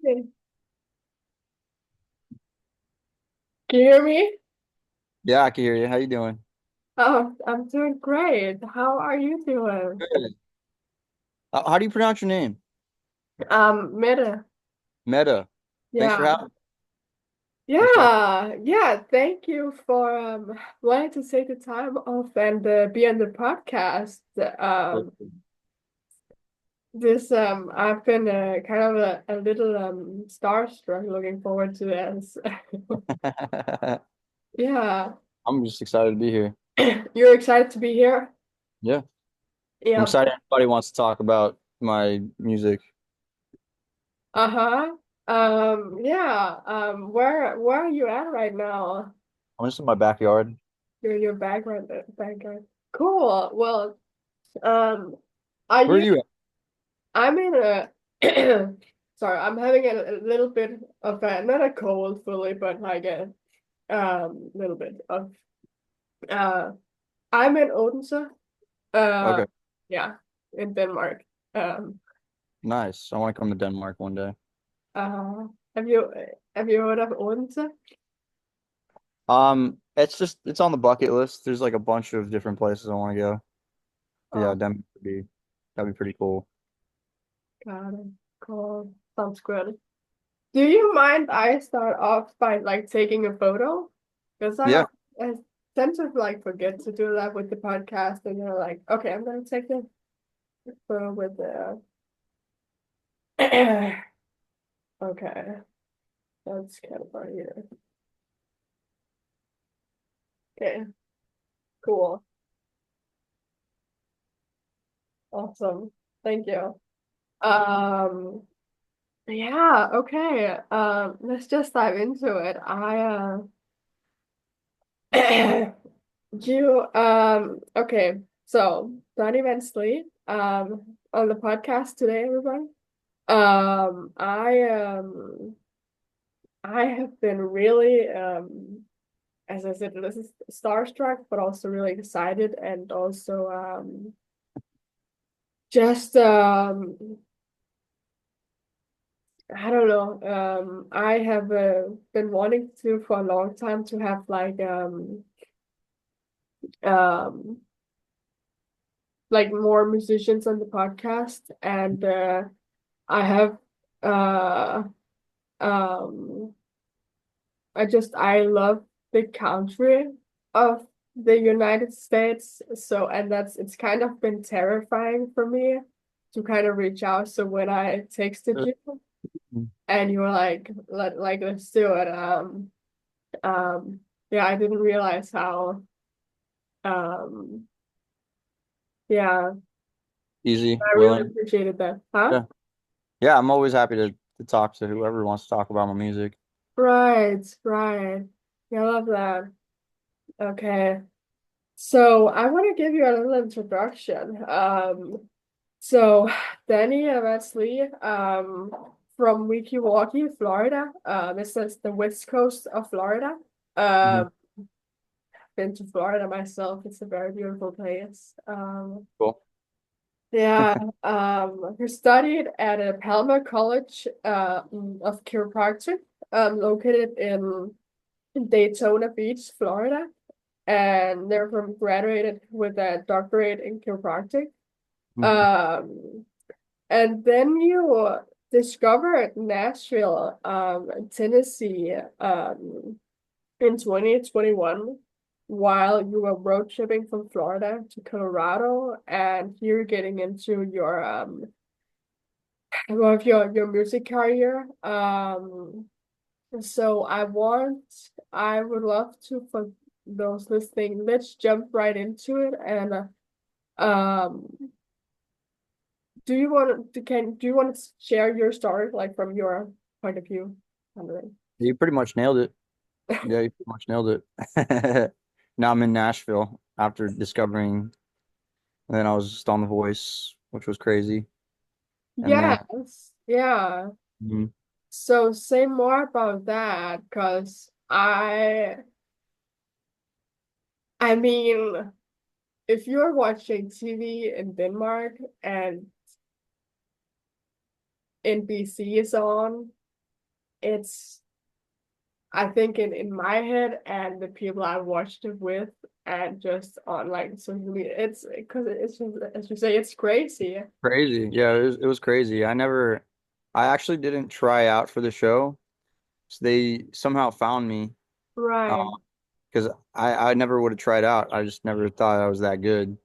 Can you hear me? Yeah, I can hear you. How you doing? Oh, I'm doing great. How are you doing? Good. How do you pronounce your name? Meta. Meta. Thanks for Yeah. having. Thanks for having. Yeah. Thank you for wanting to take the time off and be on the podcast. This I've been kind of a little starstruck looking forward to this. Yeah. I'm just excited to be here. You're excited to be here? Yeah, I'm Yeah. excited. Everybody wants to talk about my music. Uh-huh. Yeah. Where are you at right now? I'm just in my backyard. Your background. Cool. Well, um, are Where are you? you at? I'm in a. Sorry, I'm having a little bit of a not a cold fully, but like a little bit of uh. I'm in Odense. Uh, Okay, yeah, in Denmark. Um, nice. I want to come to Denmark one day. uh, have you have you heard of Odense? It's on the bucket list. There's like a bunch of different places I want to go. Yeah, Oh, that'd be pretty cool. got it. Cool. Sounds good. Do you mind I start off by like taking a photo? Because Yeah, I tend to like forget to do that with the podcast, and you're like, okay, I'm gonna take a photo with the. Okay, that's kind of far here. Okay, cool, awesome, thank you. Um, yeah, okay. Let's just dive into it. Okay. So Donny Slee, on the podcast today, everybody. Um, I um I have been really as I said, this is starstruck, but also really excited and also just I don't know. I have been wanting to for a long time to have um like more musicians on the podcast, and I have uh um I love the country of the United States. So, and it's kind of been terrifying for me to kind of reach out. So when I texted you and you were like, let's do it. Um, yeah, I didn't realize how, um, yeah, easy, I really willing. appreciated that. Huh? Yeah, yeah. I'm always happy to talk to whoever wants to talk about my music. Right, right. Yeah, I love that. Okay. So I want to give you a little introduction. So Danny Slee, from Weeki Florida. This is the west coast of Florida. Mhm. Um, been to Florida myself. It's a very beautiful place. Cool. Yeah. He studied at a Palmer College, of Chiropractic, located in Daytona Beach, Florida, and they're from graduated with a doctorate in chiropractic. Mhm. Um, and then you discovered Nashville, Tennessee, in 2021 while you were road tripping from Florida to Colorado, and you're getting into your of your music career. So I would love to for those listening, let's jump right into it and um do you want to share your story like from your point of view? Wondering. You pretty much nailed it. Yeah, you pretty much nailed it. Now I'm in Nashville after discovering, and then I was just on The Voice, which was crazy. And then, Yes, yeah. Mhm. So say more about that, because I mean, if you're watching TV in Denmark and NBC is on, it's I think in my head and the people I watched it with and just on like social media, it's because it's just as you say, it's crazy. Crazy. Yeah, it was crazy. I actually didn't try out for the show. So they somehow found me. Right. Because I never would have tried out. I just never thought I was that good.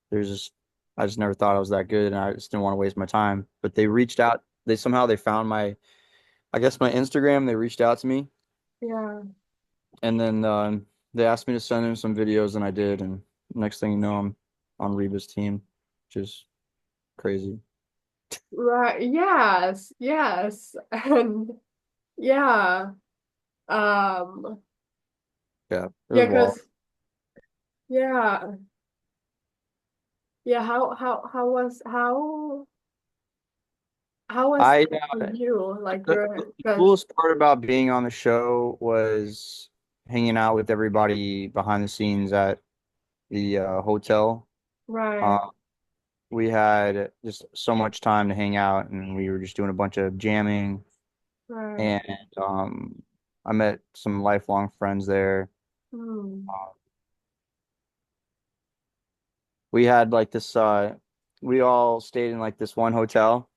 There's just I just never thought I was that good, and I just didn't want to waste my time. But they reached out. They found my I guess my Instagram. They reached out to me, Yeah. and then they asked me to send them some videos, and I did. And next thing you know, I'm on Reba's team, which is crazy. Right. Yes. Yes. And yeah. Um, Yeah, it yeah, was wild. because yeah. Yeah, how was I that for you? Like the you're because coolest part about being on the show was hanging out with everybody behind the scenes at the hotel. Uh, right, we had just so much time to hang out, and we were just doing a bunch of jamming. right. And I met some lifelong friends there. Hmm. Uh, we had like this. We all stayed in like this one hotel,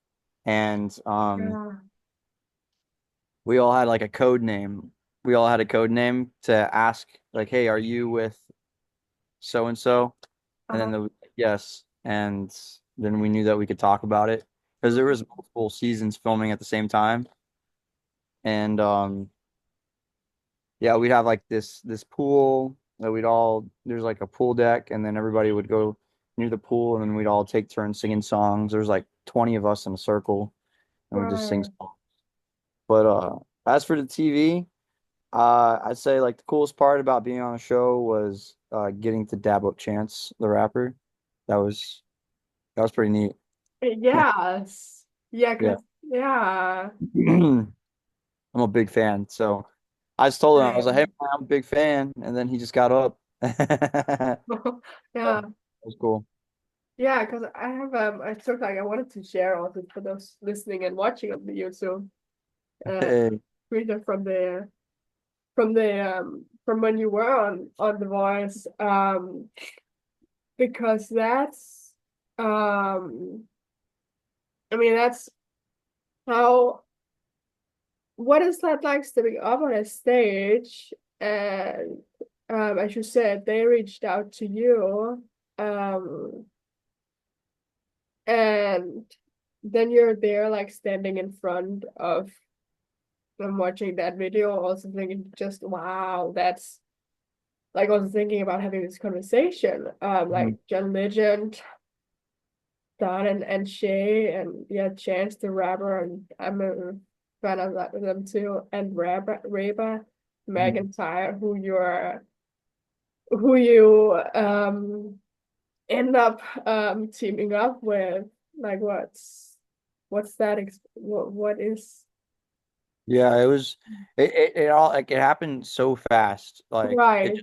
and Yeah, we all had like a code name. We all had a code name to ask, like, "Hey, are you with so and so?" And then uh-huh. the yes, and then we knew that we could talk about it because there Hmm. was multiple seasons filming at the same time. And yeah, we'd have like this pool that we'd all there's like a pool deck, and then everybody would go near the pool, and then we'd all take turns singing songs. There's like 20 of us in a circle, and we just sing Right. songs. But as for the TV, I'd say like the coolest part about being on the show was getting to dab up Chance the rapper. That was that was pretty neat. Yes. Yeah, Yeah. because yeah. I'm a big fan. So I just told him, I was like, hey, Same. man, I'm a big fan. And then he just got up. So Yeah. it was cool. Yeah, because I have I took like I wanted to share also for those listening and watching on the YouTube uh Hey. screenshot from when you were on The Voice because that's um I mean that's how what is that like stepping up on a stage and as you said they reached out to you um and then you're there like standing in front of them watching that video also thinking just wow that's like also thinking about having this conversation like Mhm. John Legend Don and Shay and yeah, Chance the Rapper and I'm a fan of that with them too. And Reba Mhm. McIntyre, who you end up teaming up with. Like what's that what is Yeah, it all like it happened so fast. right.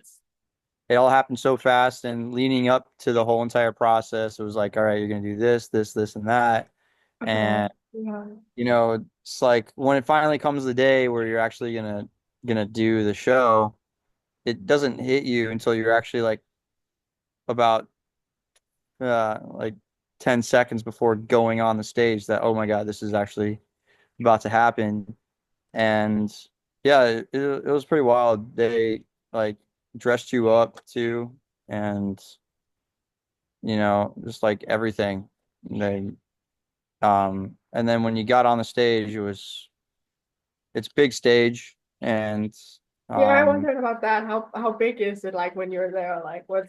It all happened so fast, and leading up to the whole entire process, it was like, all right, you're gonna do this, this, this, and that. Uh-huh. And Yeah. it's like when it finally comes the day where you're actually gonna do the show, it doesn't hit you until you're actually like about like 10 seconds before going on the stage that, oh my God, this is actually about to happen. And yeah, it was pretty wild. They like dressed you up too, and just like everything. They and then when you got on the stage, it's big stage, and Yeah, I um wondered about that. How big is it like when you're there? Like well,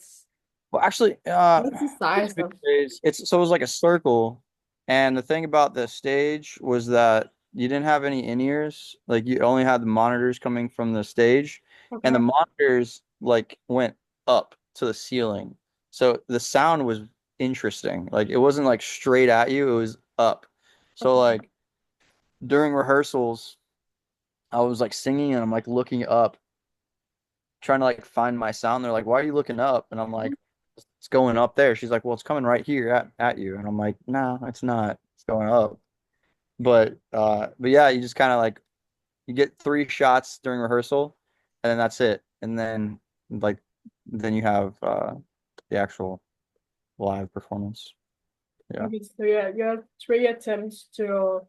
actually, what's the it's size big of stage. It's so it was like a circle, and the thing about the stage was that you didn't have any in-ears. Like you only had the monitors coming from the stage, and the okay. monitors like went up to the ceiling. So the sound was interesting. Like it wasn't like straight at you; it was up. So Okay. like during rehearsals, I was like singing and I'm like looking up trying to like find my sound. They're like, "Why are you looking up?" And I'm like, "It's going up there." She's like, "Well, it's coming right here at you." And I'm like, "No, it's not. It's going up." But yeah, you just kind of like You get 3 shots during rehearsal, and then that's it. And then like then you have the actual live performance. Yeah. Okay, so yeah, you have 3 attempts to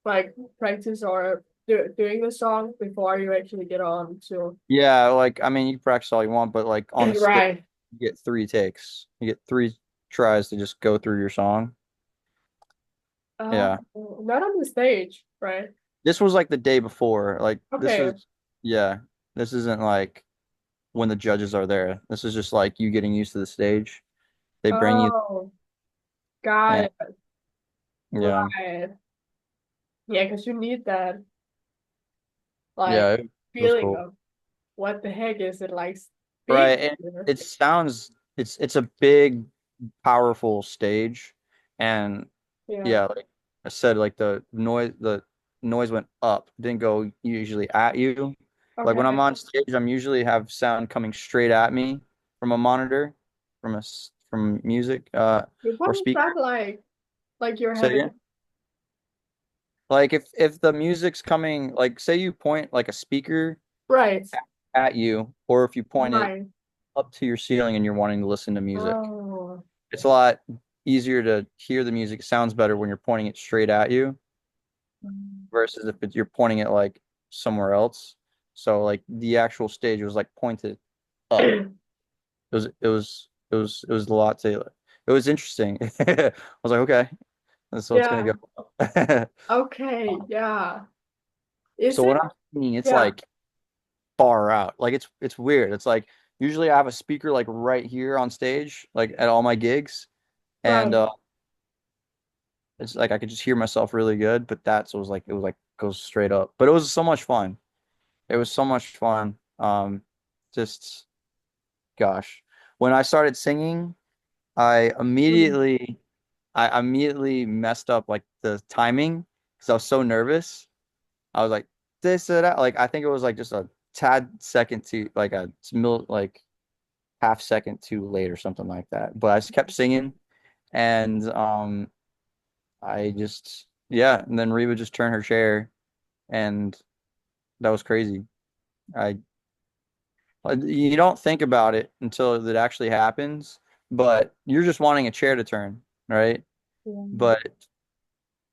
like practice or doing the song before you actually get on to Yeah, like I mean you can practice all you want, but like on the stage right. you get 3 takes. You get 3 tries to just go through your song. Yeah. Not on the stage, right? This was like the day before. Like this Okay. is yeah. This isn't like when the judges are there. This is just like you getting used to the stage. They bring you Oh, got and it. yeah. Right. Yeah, because you need that like Yeah, it was feeling cool. of what the heck is it like being Right. And here? it sounds it's a big, powerful stage. And Yeah. yeah, like I said, like the noise went up, didn't go usually at you. Like when I'm Okay. on stage, I'm usually have sound coming straight at me from a monitor, from music, What or is speaker. that like? Like you're Say it having again. Like if the music's coming, like say you point like a speaker right. at you, or if you point it Right. up to your ceiling and you're wanting to listen to music. Oh. It's a lot easier to hear the music. It sounds better when you're pointing it straight at you versus if you're pointing it like somewhere else. So like the actual stage was like pointed up. It was a lot to it was interesting. I was like, okay, so it's gonna Yeah. go. Okay. Yeah. Is So when it? I'm singing, it's Yeah. like far out. Like it's weird. It's like usually I have a speaker like right here on stage, like at all my gigs, and Right. it's like I could just hear myself really good. But that's it was like goes straight up. But it was so much fun. It was so much fun. Just gosh, when I started singing, I Mm. immediately I immediately messed up like the timing because I was so nervous. I was like this or that. Like I think it was like just a tad second too, like a like half second too late or something like that. But I just kept singing, and I just yeah, and then Reba just turned her chair, and that was crazy. I you don't think about it until it actually happens, but you're just wanting a chair to turn, right? Yeah. But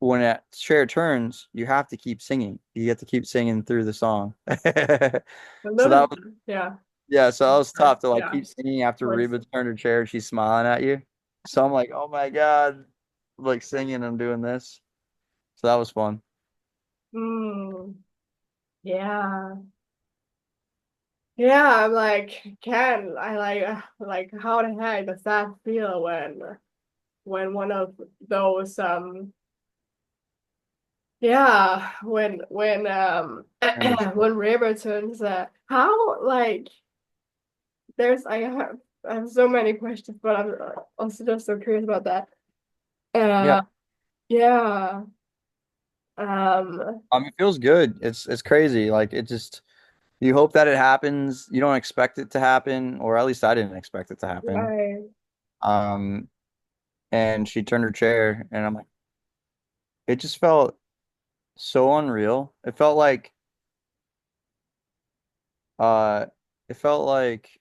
when that chair turns, you have to keep singing. You have to keep singing through the song. And So that is that was yeah. yeah, so that was tough to like Yeah. keep singing after Was Reba turned her chair and she's smiling at you. So I'm like, oh my God, like singing and doing this. So that was fun. mm, yeah. Yeah, I'm like, can I like how the heck does that feel when one of those yeah when And when River turns how like there's I have so many questions but I'm also just so curious about that yeah, uh yeah um it feels good. It's crazy. Like it just you hope that it happens. You don't expect it to happen, or at least I didn't expect it to happen. I Um, and she turned her chair, and I'm like, it just felt so unreal. Uh, it felt like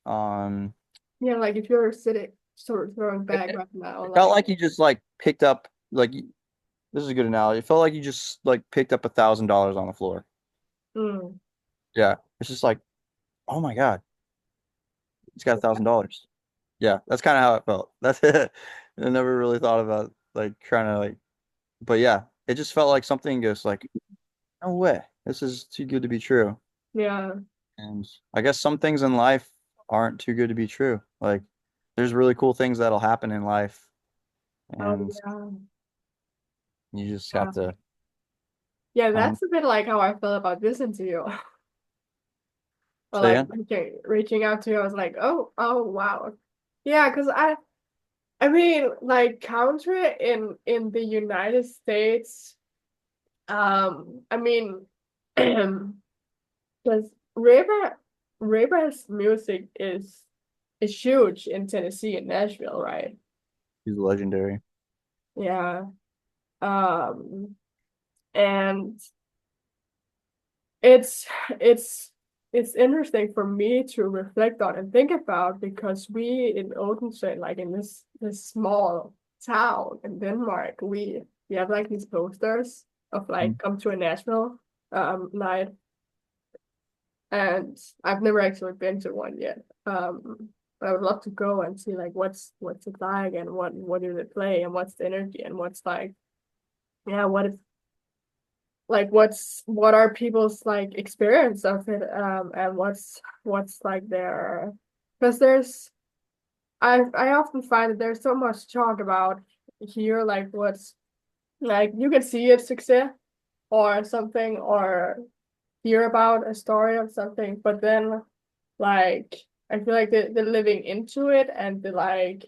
yeah like if you're sitting sort of throwing it, back right now it felt like like you just like picked up like this is a good analogy. It felt like you just like picked up $1,000 on the floor. mm, Yeah, it's just like, oh my God, it's got $1,000. Yeah, that's kind of how it felt. That's it. I never really thought about like trying to like, but yeah, it just felt like something just like, no way, this is too good to be true. yeah And I guess some things in life aren't too good to be true. Like, there's really cool things that'll happen in life, oh and yeah you just yeah have to yeah kind of that's a bit like how I felt about this interview or say like it. reaching out to you I was like oh wow yeah because I mean, like country in the United States, I mean, because River's music is huge in Tennessee and Nashville, right? He's legendary. Yeah. Um, and it's it's it's interesting for me to reflect on and think about because we in Odense, like in this small town in Denmark, we have like these posters of like Mm. come to a national night, and I've never actually been to one yet. But I would love to go and see like what's it like and what do they play and what's the energy and what's like yeah what is like what are people's like experience of it and what's like their because I often find that there's so much talk about here like what's like you can see it success or something or hear about a story of something but then like I feel like the living into it and the like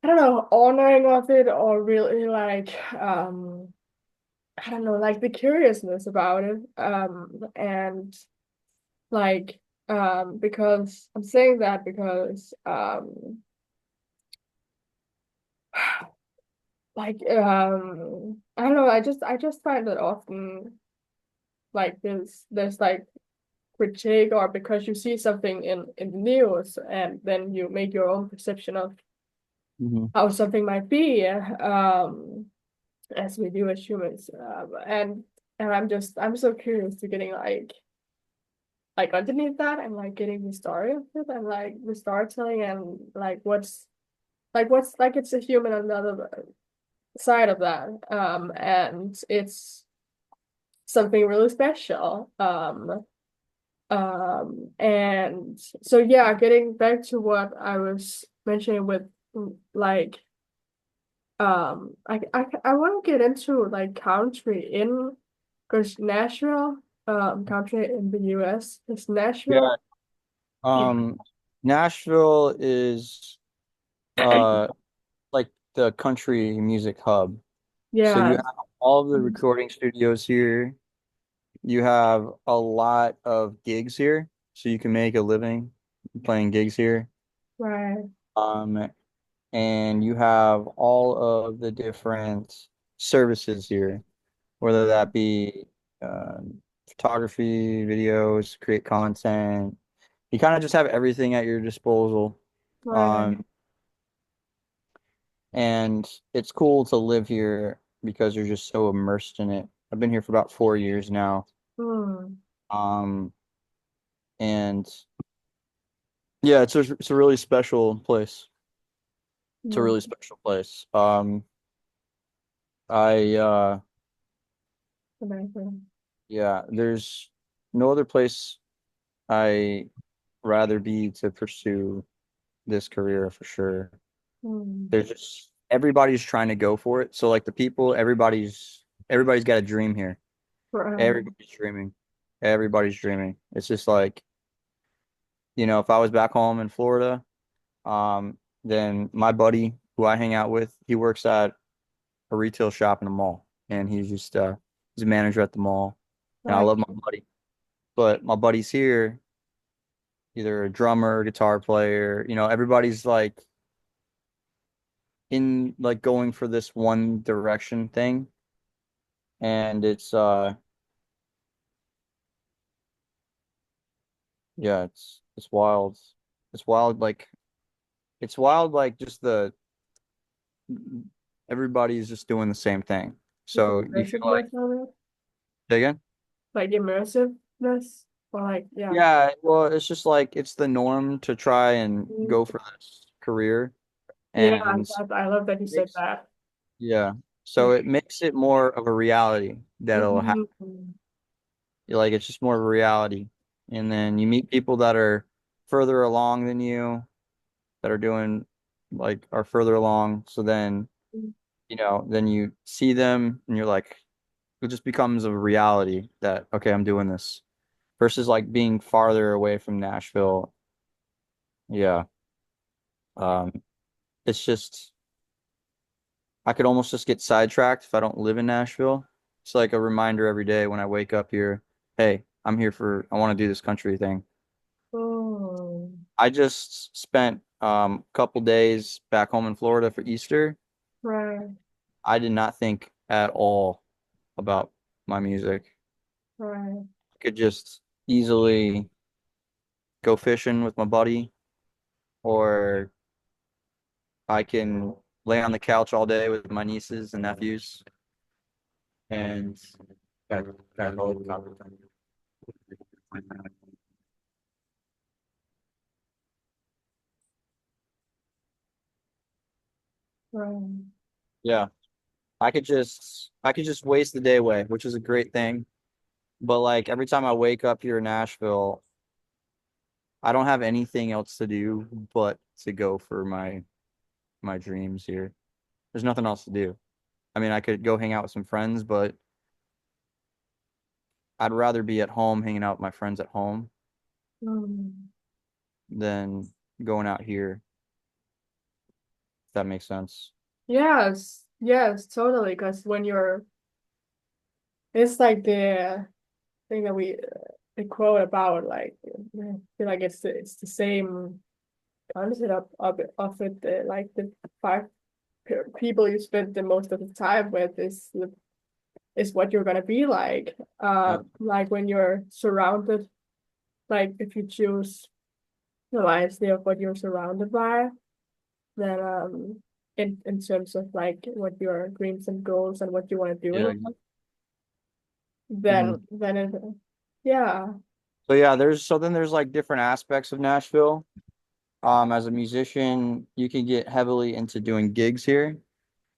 I don't know honoring of it or really like I don't know, like the curiousness about it. And like, because I'm saying that because, I don't know, I just find that often like there's like critique or because you see something in the news and then you make your own perception of Hmm. how something might be, as we do as humans. And I'm so curious to getting like underneath that and like getting the story of it and like the storytelling and what's like it's a human on the other side of that and it's something really special and so yeah getting back to what I was mentioning with like I want to get into like country in because Nashville country in the US is Yeah. Nashville. Um, Nashville is uh like the country music hub. So you Yeah, have all of the recording studios here. You have a lot of gigs here, so you can make a living playing gigs here. right. Um, and you have all of the different services here, whether that be photography, videos, create content. You kind of just have everything at your disposal. Right. Um, and it's cool to live here because you're just so immersed in it. I've been here for about 4 years now. Hmm. Um, and yeah, it's a really special place. It's a Yeah. really special place. I Amazing. yeah, there's no other place I rather be to pursue this career for sure. Hmm. There's just everybody's trying to go for it. So like the people, everybody's got a dream here. Right. Everybody's dreaming. Everybody's dreaming. It's just like, if I was back home in Florida, then my buddy who I hang out with, he works at a retail shop in a mall, and he's a manager at the mall, and I Like, love my buddy. But my buddy's here, either a drummer, guitar player, everybody's like in like going for this one direction thing, and yeah, it's wild. It's wild like it's wild like just the everybody's just doing the same thing. So you feel like immersiveness of it. say again? Like immersiveness. Or like, yeah. Yeah, well, it's just like it's the norm to try and Mm. go for this career, Yeah, and I love that you it said makes that. yeah, Yeah. so it makes it more of a reality that'll happen. Mhm. Like it's just more of a reality, and then you meet people that are further along than you, that are doing like are further along. So then then you see them, and you're like, it just becomes a reality that okay, I'm doing this versus like being farther away from Nashville. Yeah. Um, it's just I could almost just get sidetracked if I don't live in Nashville. It's like a reminder every day when I wake up here, hey, I want to do this country thing. Oh, I just spent a couple days back home in Florida for Easter. right, I did not think at all about my music. right. could just easily go fishing with my buddy, or I can lay on the couch all day with my nieces and nephews and Right. yeah, I could just waste the day away, which is a great thing. But like every time I wake up here in Nashville, I don't have anything else to do but to go for my dreams here. There's nothing else to do. I mean, I could go hang out with some friends, but I'd rather be at home hanging out with my friends at home Mm. than going out here, if that makes sense. Yes, yes, totally. Because when you're, it's like the thing that we the quote about like I feel like it's the same concept of it. Like the five people you spend the most of the time with is what you're gonna be like. Yeah. Like when you're surrounded, like if you choose the wisely of what you're surrounded by, then in terms of like what your dreams and goals and what you want to do in Yeah. life, Mhm. then it yeah. So yeah, there's like different aspects of Nashville. As a musician, you can get heavily into doing gigs here.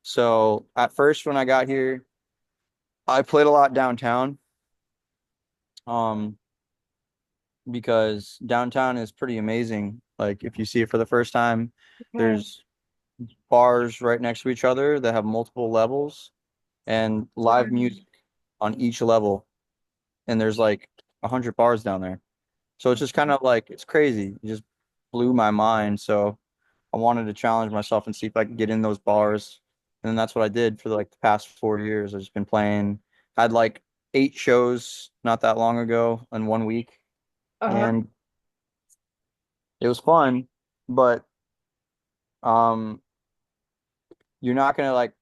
So at first when I got here, I played a lot downtown. Um, because downtown is pretty amazing. Like if you see it for the first time, Okay. there's bars right next to each other that have multiple levels and live Right. music on each level. And there's like 100 bars down there. So it's just kind of like it's crazy. It just blew my mind. So I wanted to challenge myself and see if I could get in those bars. And then that's what I did for like the past 4 years. I've just been playing. I had like 8 shows not that long ago in one week, Uh-huh. and it was fun. But um, you're not gonna like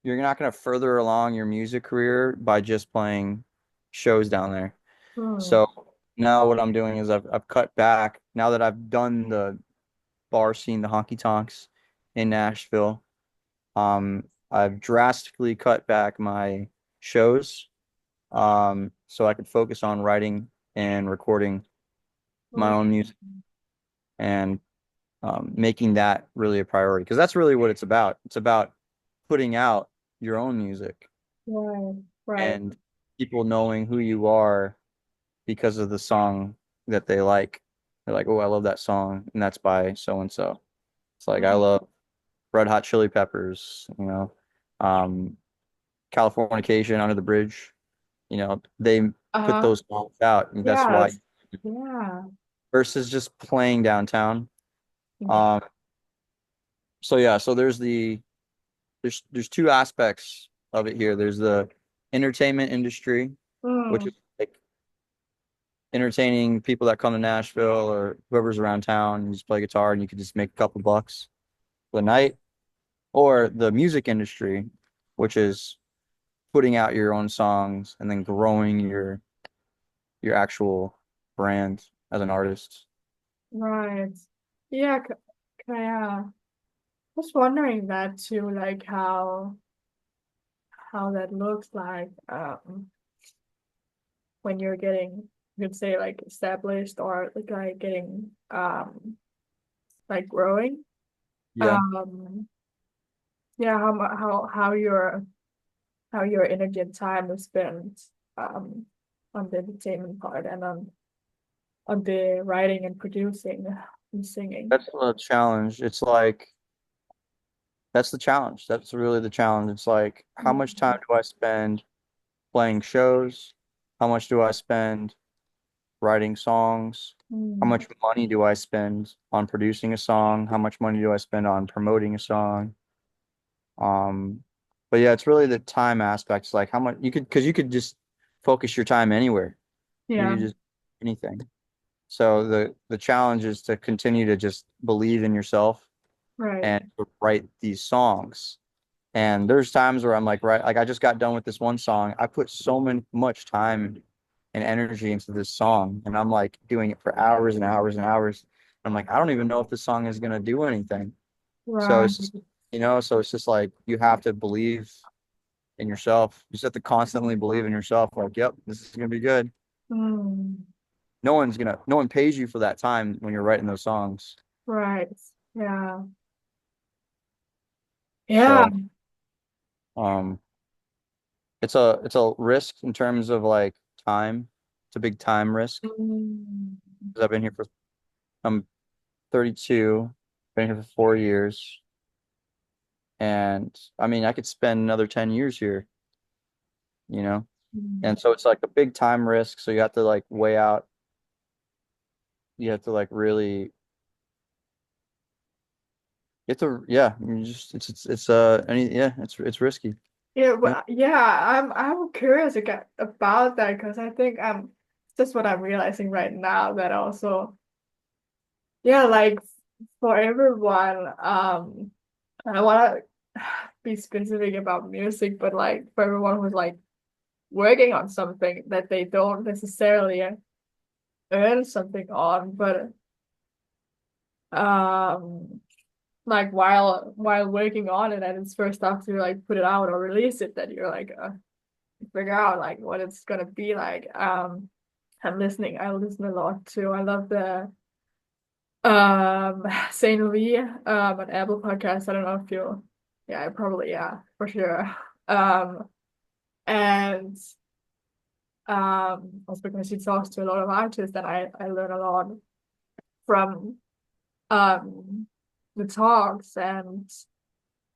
you're not gonna further along your music career by just playing shows down there. Hmm. So now what I'm doing is I've cut back now that I've done the bar scene, the honky tonks in Nashville. I've drastically cut back my shows, so I could focus on writing and recording my Hmm. own music and making that really a priority because that's really what it's about. It's about putting out your own music Right. Right. and people knowing who you are because of the song that they like. They're like, oh, I love that song, and that's by so and so. It's like I Hmm. love Red Hot Chili Peppers, um, Californication, Under the Bridge. They put Uh-huh. those songs out, and that's why Yes. Yeah. versus just playing downtown. Yeah. Um, so yeah, so there's two aspects of it here. There's the entertainment industry, which Hmm. is like entertaining people that come to Nashville or whoever's around town. You just play guitar and you can just make a couple bucks for the night, or the music industry, which is putting out your own songs and then growing your actual brand as an artist. Right. Yeah. Yeah. I was wondering that too, like how that looks like when you're getting, you could say like established or like getting like growing. Yeah, Um, yeah, how your energy and time is spent um on the entertainment part and on the writing and producing and singing. that's the challenge. It's like that's the challenge. That's really the challenge. It's like how much time do I spend playing shows? How much do I spend writing songs? How Mm. much money do I spend on producing a song? How much money do I spend on promoting a song? Um, but yeah, it's really the time aspect. It's like how much you could, because you could just focus your time anywhere. You Yeah, could just anything. So the challenge is to continue to just believe in yourself right. and to write these songs. And there's times where I'm like, right, like I just got done with this one song. I put so much time and energy into this song, and I'm like doing it for hours and hours and hours. I'm like, I don't even know if this song is gonna do anything. So Right. it's just, so it's just like you have to believe in yourself. You just have to constantly believe in yourself. Like, yep, this is gonna be good. Mm, No one pays you for that time when you're writing those songs. right. Yeah. Yeah. So, um, it's a risk in terms of like time. It's a big time risk Mm, because I'm 32, been here for 4 years, and I mean I could spend another 10 years here, you know. mm. And so it's like a big time risk. So you have to like weigh out. You have to like really. You have to, yeah. You just any yeah. It's risky. Yeah, Yeah. well, yeah, I'm curious about that because I think it's just what I'm realizing right now that also, yeah, like for everyone, I wanna be specific about music, but like for everyone who's like working on something that they don't necessarily earn something on, but um like while working on it and it's first after you like put it out or release it that you're like figure out like what it's gonna be like. I listen a lot to I love the Saint Lee an Apple podcast. I don't know if you yeah, probably yeah, for sure. And also because he talks to a lot of artists and I learn a lot from um the talks and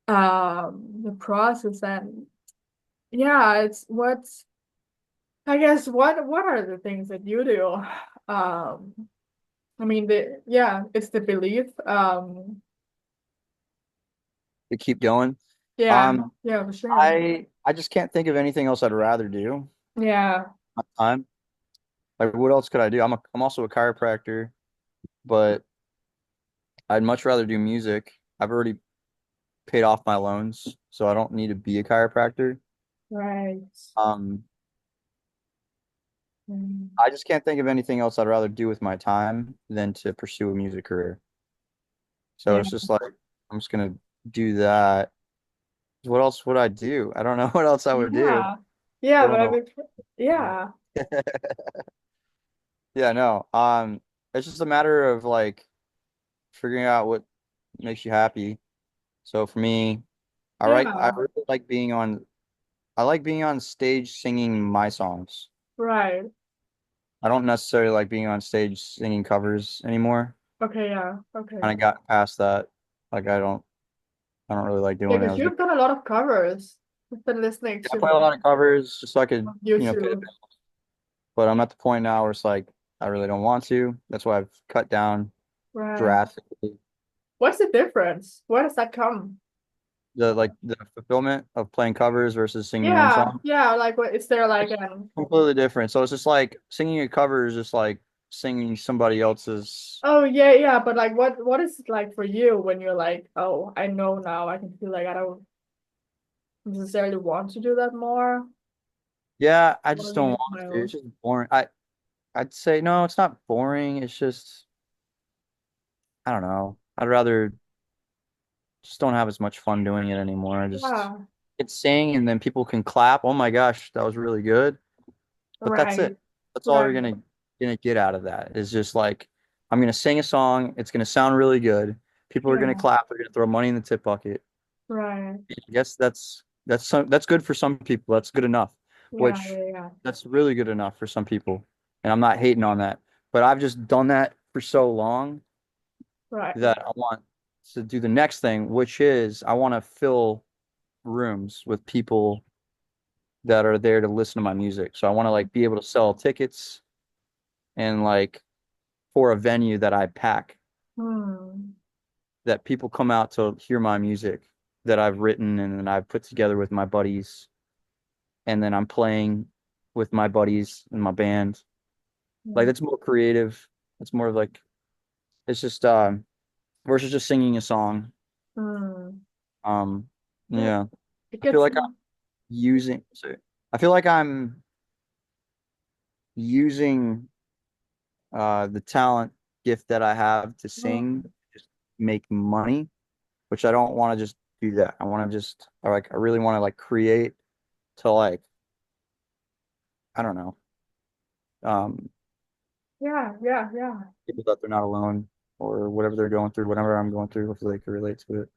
the process and yeah, it's what's I guess what are the things that you do? Um, I mean the yeah, it's the belief. To keep going. Yeah, Um, yeah, for sure. I just can't think of anything else I'd rather do. Yeah, My time. Like, what else could I do? I'm also a chiropractor, but I'd much rather do music. I've already paid off my loans, so I don't need to be a chiropractor. right. Um, Mm. I just can't think of anything else I'd rather do with my time than to pursue a music career. So Yeah, it's just like I'm just gonna do that. What else would I do? I don't know what else I would do. yeah, yeah, I but don't I know. mean, yeah, Yeah, no. It's just a matter of like figuring out what makes you happy. So for me, I yeah, really like being on stage singing my songs. right. I don't necessarily like being on stage singing covers anymore. Okay, yeah, okay. Kind of got past that. Like I don't really like Yeah, doing it. I because was doing you've done a lot of covers. I've been listening I to play a lot of covers just so I could, on pay the YouTube. bills. But I'm at the point now where it's like I really don't want to. That's why I've cut down Right. drastically. What's the difference? Where does that come? The fulfillment of playing covers versus singing your own Yeah, song. yeah, like what is there like It's completely different. So it's just like singing a cover is just like singing somebody else's. oh yeah, yeah, but like what is it like for you when you're like, oh, I know now, I can feel like I don't necessarily want to do that more. Yeah, I Or just you don't get want to. mild. It's just boring. I'd say no, it's not boring. It's just I don't know. I'd rather just don't have as much fun doing it anymore. I just Yeah, it's sing and then people can clap. Oh my gosh, that was really good. But that's right, it. That's all you're right, gonna get out of that. Is just like I'm gonna sing a song. It's gonna sound really good. People are gonna yeah, clap. They're gonna throw money in the tip bucket. right, I guess that's good for some people. That's good enough. yeah, Which yeah, yeah, that's really good enough for some people. And I'm not hating on that. But I've just done that for so long right. that I want to do the next thing, which is I want to fill rooms with people that are there to listen to my music. So I want to like be able to sell tickets and like for a venue that I pack Hmm. that people come out to hear my music that I've written and then I've put together with my buddies and then I'm playing with my buddies in my band. Like Hmm. that's more creative. It's more of like it's just versus just singing a song. Hmm. Um Yeah, yeah. it I feel gets like I'm using sorry. I feel like I'm using the talent gift that I have to Mm. sing, just make money, which I don't want to just do that. I want to just I really want to like create to like I don't know, um Yeah, yeah, yeah. people that they're not alone or whatever they're going through, whatever I'm going through, hopefully they can relate to it.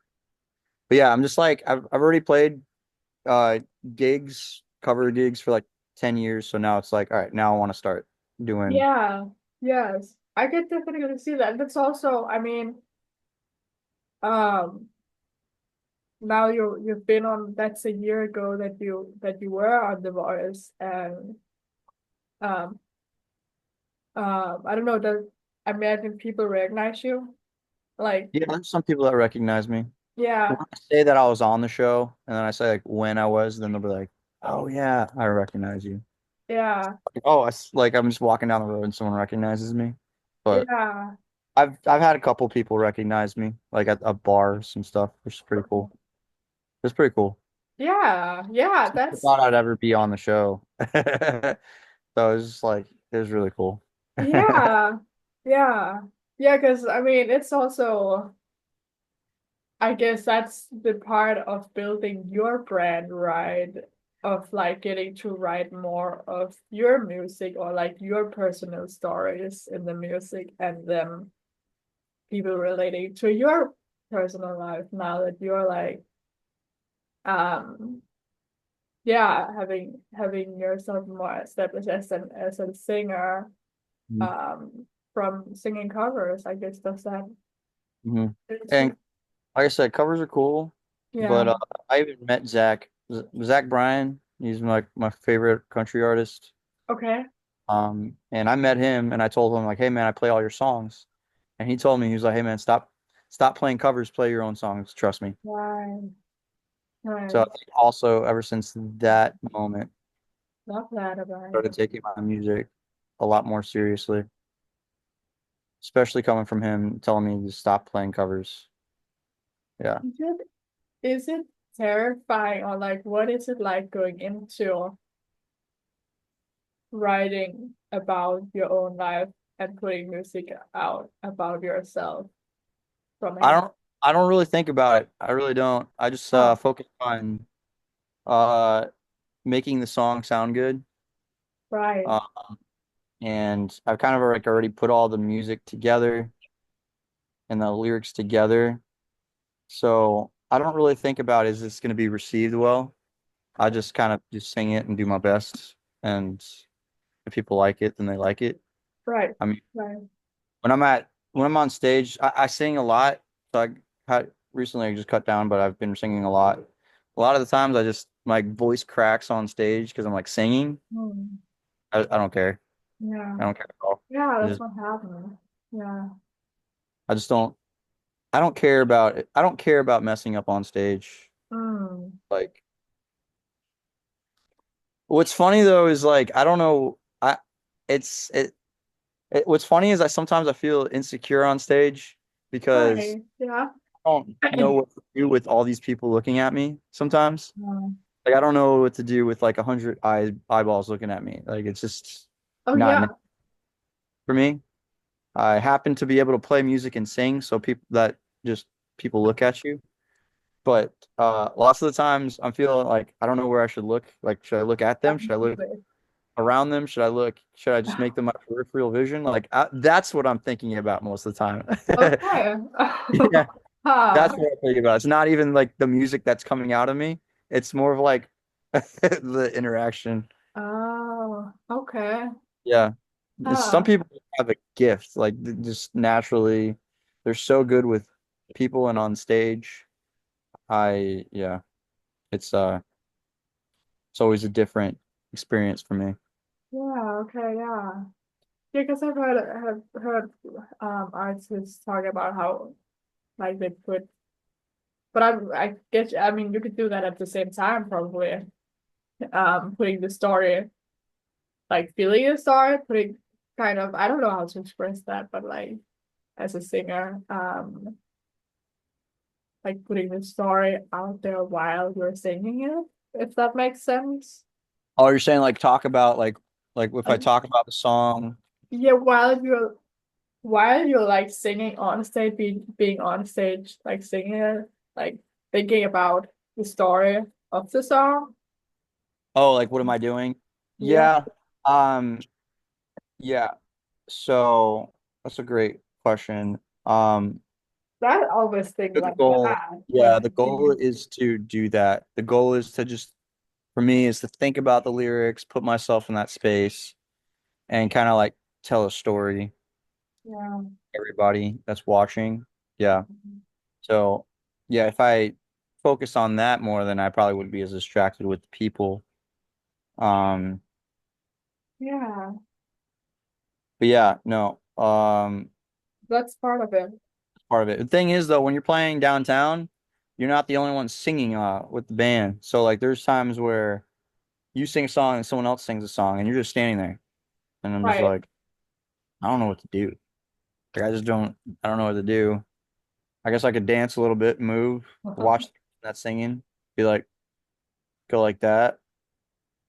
But yeah, I'm just like I've already played uh cover gigs for like 10 years, so now it's like all right, now I want to start doing. Yeah, yes. I could definitely see that. That's also, I mean, um, now you've been on, that's a year ago that you were on The Voice, and um I don't know, that I imagine people recognize you. Like, Yeah, there's some people that recognize me. When yeah, I say that I was on the show and then I say like when I was, then they'll be like, "Oh yeah, I recognize you." yeah, Like, oh, like I'm just walking down the road and someone recognizes me. But yeah, I've had a couple people recognize me, like at bars and stuff, which is pretty cool. It's pretty cool. yeah, yeah, I that's thought I'd ever be on the show. So it was just like it was really cool. yeah, yeah, yeah, because I mean it's also, I guess that's the part of building your brand, right? Of like getting to write more of your music or like your personal stories in the music, and then people relating to your personal life now that you're like, um yeah, having yourself more established as a singer, Mhm. um from singing covers. I guess that's that. Mhm. It's And like I said, covers are cool, but yeah. I even met Zach Bryan. He's my favorite country artist. Okay. And I met him and I told him like, hey man, I play all your songs. And he told me, he was like, hey man, stop playing covers, play your own songs, trust me. Right. So I Nice. think also ever since that moment, Love that I about it. started taking my music a lot more seriously, especially coming from him telling me to stop playing covers. Yeah. Is it terrifying, or like what is it like going into writing about your own life and putting music out about yourself from I him? don't I don't really think about it. I really don't. I just Oh, focus on uh making the song sound good. right, Uh, and I've kind of like already put all the music together and the lyrics together. So I don't really think about is this going to be received well. I just kind of just sing it and do my best. And if people like it, then they like it. right, I mean, right. when I'm on stage, I sing a lot. So recently I just cut down, but I've been singing a lot. A lot of the times I just my voice cracks on stage because I'm like singing. Hmm. I don't care. Yeah, I don't care at all. yeah, I that's just what happened. Yeah. I just don't I don't care about it. I don't care about messing up on stage. Mm. Like what's funny though is like I don't know it's what's funny is I sometimes I feel insecure on stage because Right. Yeah. I don't know what to do with all these people looking at me sometimes. Mm. Like I don't know what to do with like 100 eyeballs looking at me. Like it's just Oh not yeah. for me. I happen to be able to play music and sing, so people look at you. But lots of the times I'm feeling like I don't know where I should look. Like should I look at them? Should I look Absolutely. around them? Should I just make them my peripheral vision? Like that's what I'm thinking about most of the time. Okay. Yeah, that's Huh. what I'm thinking about. It's not even like the music that's coming out of me. It's more of like the interaction. Oh, okay. Yeah. Some Huh. people have a gift, like just naturally, they're so good with people and on stage. Yeah, it's it's always a different experience for me. Yeah, okay, yeah. Yeah, because I've heard artists talk about how like they put, but I guess, I mean, you could do that at the same time probably. Putting the story, like feeling the story, putting kind of, I don't know how to express that, but like as a singer, like putting the story out there while you're singing it, if that makes sense. Oh, you're saying like talk about like Like if I Like, talk about the song, yeah, while you're like singing on stage, being on stage, like singing it, like thinking about the story of the song. oh, like what am I doing? Yeah, Yeah. Um, yeah. So that's a great question. I always think The like goal, that when yeah, the I'm goal singing. is to do that. The goal is to just, for me, is to think about the lyrics, put myself in that space, and kind of like tell a story. Yeah. Everybody that's watching, yeah. So, yeah, if I focus on that more, then I probably would be as distracted with the people. Um, Yeah, but yeah, no, that's part of it. part of it. The thing is, though, when you're playing downtown, you're not the only one singing with the band. So, like, there's times where you sing a song and someone else sings a song, and you're just standing there, and I'm just Right. like, I don't know what to do. Like, I don't know what to do. I guess I could dance a little bit, move, watch that singing, be like, go like that.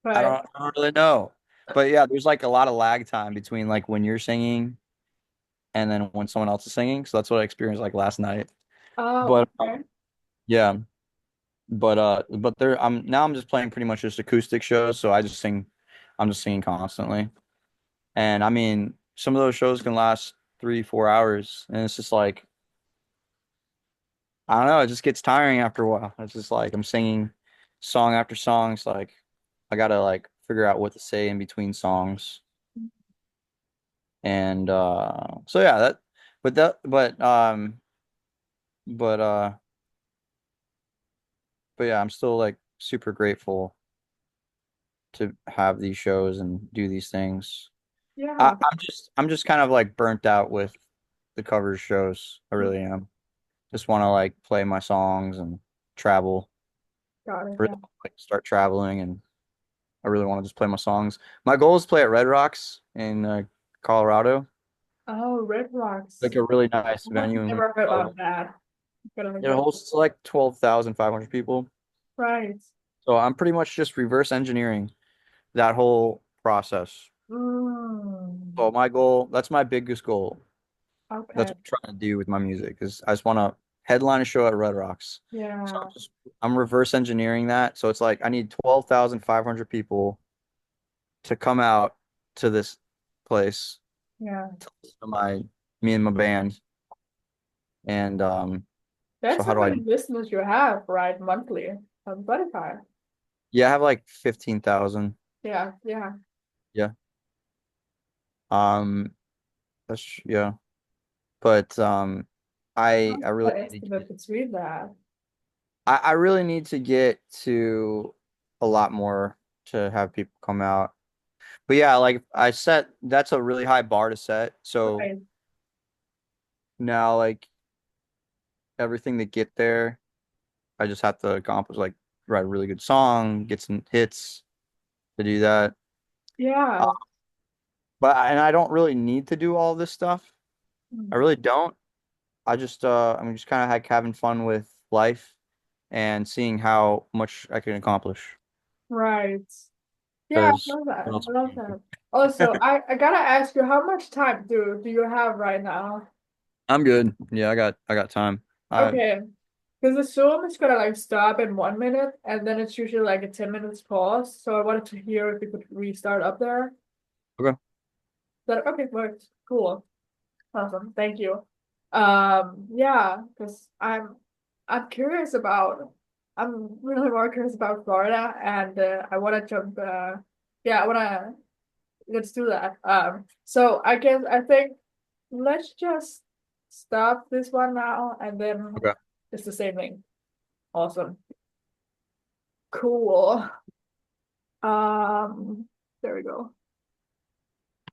Right. I don't really know. But yeah, there's like a lot of lag time between like when you're singing and then when someone else is singing. So that's what I experienced like last night. Oh, But okay. yeah, but there I'm just playing pretty much just acoustic shows, so I'm just singing constantly. And I mean, some of those shows can last 3, 4 hours, and it's just like I don't know, it just gets tiring after a while. It's just like I'm singing song after song. It's like I gotta like figure out what to say in between songs. And so yeah, that but that but uh but yeah, I'm still like super grateful to have these shows and do these things. Yeah. I'm just kind of like burnt out with the cover shows. I really am. Just want to like play my songs and travel. Got it. Really Yeah. like start traveling, and I really want to just play my songs. My goal is to play at Red Rocks in Colorado, Oh, Red Rocks. like a really nice I've venue in never heard of Colorado. that. Gotta It go. hosts like 12,500 people. Right. So I'm pretty much just reverse engineering that whole process. Mm. So my goal, that's my biggest goal. That's Okay. what I'm trying to do with my music is I just want to headline a show at Red Rocks. So Yeah. I'm reverse engineering that. So it's like I need 12,500 people to come out to this place Yeah. to listen to me and my band. And so That's how how do I many do? listeners you have, right? Monthly on Spotify. Yeah, I have like 15,000. Yeah. Yeah. Yeah. Um that's yeah. But I really What need to estimate get between that? I really need to get to a lot more to have people come out. But yeah, like I set that's a really high bar to set. So Right. now like everything to get there, I just have to accomplish like write a really good song, get some hits to do that. Uh, Yeah. and I don't really need to do all this stuff. I Mm. really don't. I'm just kind of like having fun with life and seeing how much I can accomplish. Right. Yeah, I Because love that. what else I would love you that. do? Also, I gotta ask you, how much time do you have right now? I'm good. Yeah, I got time. I Okay, because the Zoom is gonna like stop in 1 minute, and then it's usually like a 10 minutes pause. So I wanted to hear if you could restart up there. okay. That okay, works. Cool. Awesome. Thank you. Yeah, because I'm curious about I'm really more curious about Florida, and I want to jump. Yeah, I want to let's do that. So I think let's just stop this one now, and then Okay. it's the same thing. Awesome. Cool. Um, there we go.